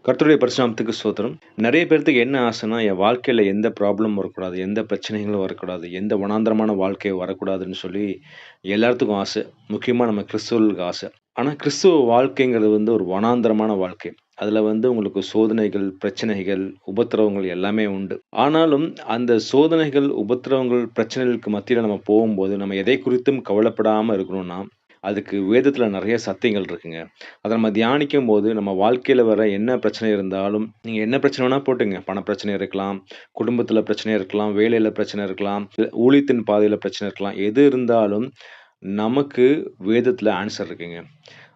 கர்த்தருடைய பரிசுநாமத்துக்கு ஸ்தோத்திரம். நெறைய பேர்த்துக்கு என்ன ஆசைன்னா, என் வாழ்க்கையில எந்த ப்ராப்ளமும் வரக்கூடாது, எந்த பிரச்சனைகளும் வரக்கூடாது, எந்த வனாந்தரமான வாழ்க்கை வரக்கூடாதுன்னு சொல்லி எல்லாத்துக்கும் ஆசை. முக்கியமா நம்ம கிறிஸ்தவர்களுக்கு ஆசை. ஆனா கிறிஸ்துவ வாழ்க்கைங்கிறது ஒரு வனாந்தரமான வாழ்க்கை. அதுல உங்களுக்கு சோதனைகள், பிரச்சனைகள், உபத்திரவங்கள் எல்லாமே உண்டு. ஆனாலும் அந்த சோதனைகள், உபத்திரவங்கள், பிரச்சனைகளுக்கு மத்தியில நம்ம போகும்போது, நம்ம எதை குறித்தும் கவலைப்படாம இருக்கணும்னா, அதுக்கு வேதத்துல நெறைய சத்தியங்கள் இருக்குங்க. அத நம்ம தியானிக்கும்போது, நம்ம வாழ்க்கையில வர என்ன பிரச்சனை இருந்தாலும், நீங்க என்ன பிரச்சனை வேணா போட்டுங்க. பண பிரச்சனை இருக்கலாம், குடும்பத்தில பிரச்சனை இருக்கலாம், வேலையில பிரச்சனை இருக்கலாம், இல்ல ஊழியத்தின் பாதையில பிரச்சனை இருக்கலாம். எது இருந்தாலும் நமக்கு வேதத்தில ஆன்ஸர் இருக்குங்க.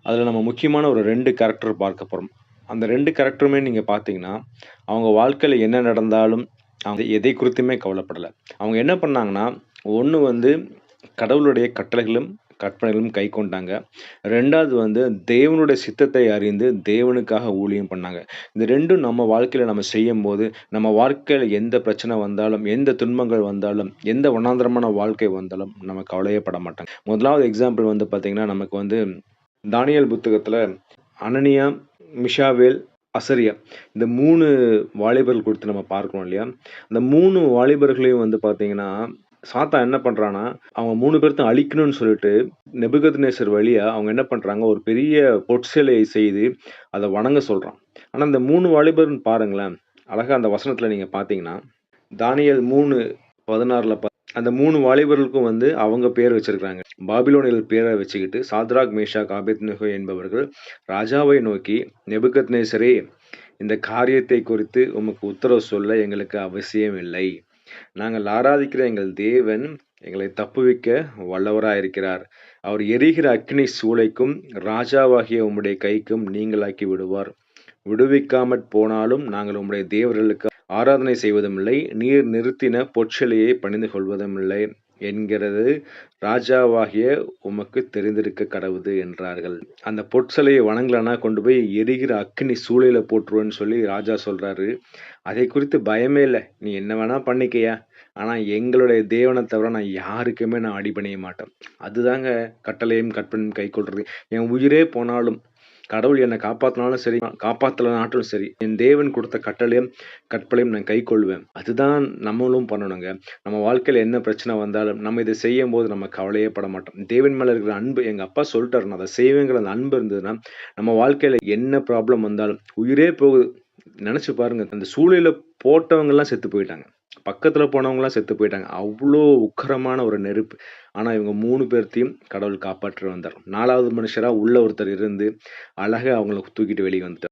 அதில நம்ம முக்கியமான ஒரு 2 கேரக்டர் பார்க்க போறோம். அந்த 2 கேரக்டருமே நீங்க பார்த்தீங்கன்னா, அவங்க வாழ்க்கையில என்ன நடந்தாலும், அவங்க எதை குறித்துமே கவலைப்படல. அவங்க என்ன பண்ணாங்கன்னா, ஒண்ணு கடவுளுடைய கட்டளைகளும், கற்பனைகளும் கைக்கொண்டாங்க. 2வது தேவனுடைய சித்தத்தை அறிந்து தேவனுக்காக ஊழியம் பண்ணாங்க. இந்த 2ம் நம்ம வாழ்க்கையில நம்ம செய்யும்போது, நம்ம வாழ்க்கையில எந்த பிரச்சனை வந்தாலும், எந்த துன்பங்கள் வந்தாலும், எந்த வனாந்தரமான வாழ்க்கை வந்தாலும் நம்ம கவலையே பட மாட்டோம். முதலாவது எக்ஸாம்பிள் பார்த்தீங்கன்னா, நமக்கு தானியேல் புத்தகத்தில அனனியா, மிஷாவேல், அசரியா இந்த 3 வாலிபர்கள் குறித்து நம்ம பார்க்கிறோம் இல்லையா? அந்த 3 வாலிபர்களையும் பார்த்தீங்கன்னா, சாத்தான் என்ன பண்றான்னா, அவங்க 3 பேர்த்தையும் அழிக்கணும்னு சொல்லிட்டு, நெபுகத்நேசர் வழியா அவங்க என்ன பண்றாங்க, ஒரு பெரிய பொற்சிலையை செய்து, அத வணங்க சொல்றான். ஆனா, இந்த 3 வாலிபர்ன்னு பாருங்களேன், அழகா அந்த வசனத்துல நீங்க பார்த்தீங்கன்னா, தானியேல் 3:16ல அந்த 3 வாலிபர்களுக்கும் அவங்க பேர் வச்சிருக்காங்க. பாபிலோனியர்கள் பேரை வச்சுக்கிட்டு, சாத்ராக், மேஷாக், ஆபேத்நேகோ என்பவர்கள் ராஜாவை நோக்கி, நெபுகத்நேசரே, இந்த காரியத்தை குறித்து உமக்கு உத்தரவு சொல்ல எங்களுக்கு அவசியம் இல்லை. நாங்கள் ஆராதிக்கிற எங்கள் தேவன் எங்களை தப்புவிக்க வல்லவராயிருக்கிறார். அவர் எரிகிற அக்கினி சூளைக்கும் ராஜாவாகிய உம்முடைய கைக்கும் நீங்களாக்கி விடுவார். விடுவிக்காமற் போனாலும் நாங்கள் உம்முடைய தேவர்களுக்கு ஆராதனை செய்வதுமில்லை, நீர் நிறுத்தின பொற்சிலையை பணிந்து கொள்வதுமில்லை என்கிறது ராஜாவாகிய உமக்கு தெரிந்திருக்க கடவுது என்றார்கள். அந்த பொற்சிலையை வணங்கலனா கொண்டு போய் எரிகிற அக்கினி சூளையில போட்டுருவேன்னு சொல்லி ராஜா சொல்றாரு. அதை குறித்து பயமே இல்ல. நீ என்ன வேணா பண்ணிக்கய்யா. ஆனா எங்களுடைய தேவனை தவிர நான் யாருக்குமே நான் அடிபணிய மாட்டேன். அதுதாங்க கட்டளையும் கற்பனையும் கைக்கொள்றது. என் உயிரே போனாலும், கடவுள் என்னை காப்பாத்தினாலும் சரி, காப்பாத்தலனாட்டும் சரி, என் தேவன் கொடுத்த கட்டளையும் கற்பனையும் நான் கைக்கொள்வேன். அதுதான் நம்மளும் பண்ணணுங்க. நம்ம வாழ்க்கையில என்ன பிரச்சனை வந்தாலும் நம்ம இதை செய்யும்போது நம்ம கவலையே பட மாட்டோம். தேவன் மேல இருக்கிற அன்பு, எங்க அப்பா சொல்லிட்டாரு, நான் அதை செய்வேங்கிற அந்த அன்பு இருந்ததுன்னா, நம்ம வாழ்க்கையில என்ன ப்ராப்ளம் வந்தாலும் உயிரே போகுது நினைச்சு பாருங்க. அந்த சூளையில போட்டவங்கலாம் செத்து போயிட்டாங்க. பக்கத்துல போனவங்கலாம் செத்து போயிட்டாங்க. அவ்ளோ உக்கிரமான ஒரு நெருப்பு. ஆனா இவங்க 3 பேர்த்தையும் கடவுள் காப்பாற்றி வந்தார். 4வது மனுஷரா உள்ள ஒருத்தர் இருந்து அழகா அவங்கள தூக்கிட்டு வெளிய வந்துட்டார்.